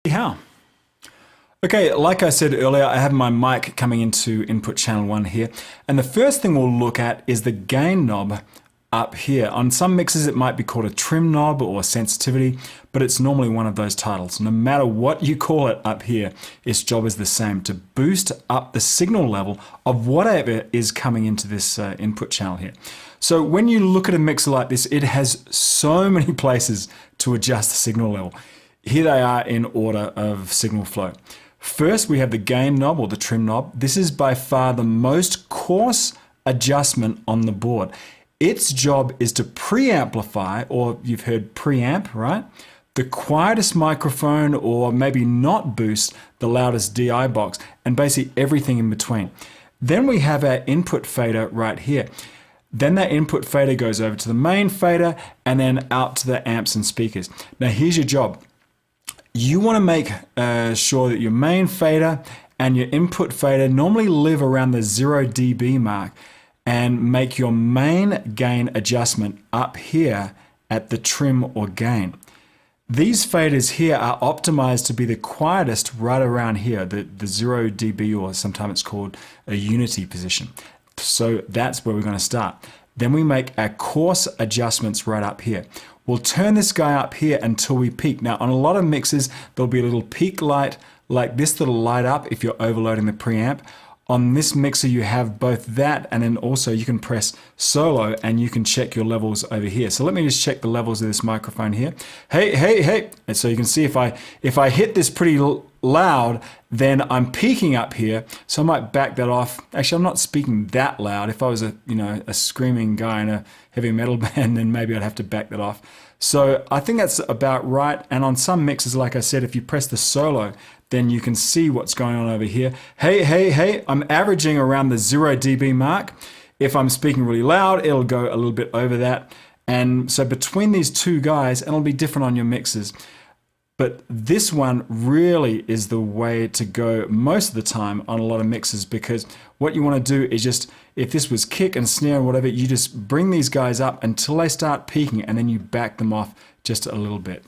How? Okay, like I said earlier, I have my mic coming into input channel 1 here, and the first thing we'll look at is the gain knob up here. On some mixes it might be called a trim knob or sensitivity, but it's normally one of those titles. No matter what you call it up here, its job is the same, to boost up the signal level of whatever is coming into this input channel here. So when you look at a mixer like this, it has so many places to adjust the signal level. Here they are in order of signal flow. First, we have the gain knob or the trim knob. This is by far the most coarse adjustment on the board. Its job is to preamplify, or you've heard preamp, right? The quietest microphone, or maybe not boost the loudest DI box, and basically everything in between. Then we have our input fader right here. Then that input fader goes over to the main fader and then out to the amps and speakers. Now here's your job. You want to make sure that your main fader and your input fader normally live around the 0 dB mark, and make your main gain adjustment up here at the trim or gain. These faders here are optimized to be the quietest right around here, the 0 dB, or sometimes it's called a unity position. So that's where we're going to start. Then we make our coarse adjustments right up here. We'll turn this guy up here until we peak. Now on a lot of mixes, there'll be a little peak light like this that'll light up if you're overloading the preamp. On this mixer you have both that, and then also you can press solo and you can check your levels over here. So let me just check the levels of this microphone here. Hey, hey, hey. And so you can see if I hit this pretty loud, then I'm peaking up here. So I might back that off. Actually, I'm not speaking that loud. If I was a screaming guy in a heavy metal band, then maybe I'd have to back that off. So I think that's about right. And on some mixes, like I said, if you press the solo, then you can see what's going on over here. Hey, hey, hey, I'm averaging around the 0 dB mark. If I'm speaking really loud, it'll go a little bit over that. And so between these two guys, and it'll be different on your mixes, but this one really is the way to go most of the time on a lot of mixes, because what you want to do is just, if this was kick and snare and whatever, you just bring these guys up until they start peaking, and then you back them off just a little bit.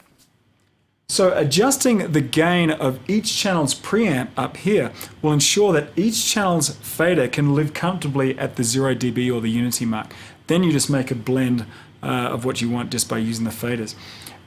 So adjusting the gain of each channel's preamp up here will ensure that each channel's fader can live comfortably at the 0 dB or the unity mark. Then you just make a blend of what you want just by using the faders.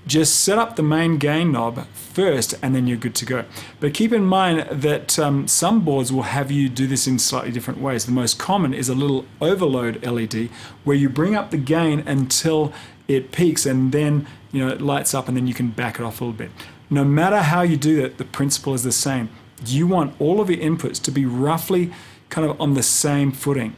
Just set up the main gain knob first and then you're good to go. But keep in mind that some boards will have you do this in slightly different ways. The most common is a little overload LED where you bring up the gain until it peaks and then it lights up, and then you can back it off a little bit. No matter how you do that, the principle is the same. You want all of your inputs to be roughly kind of on the same footing.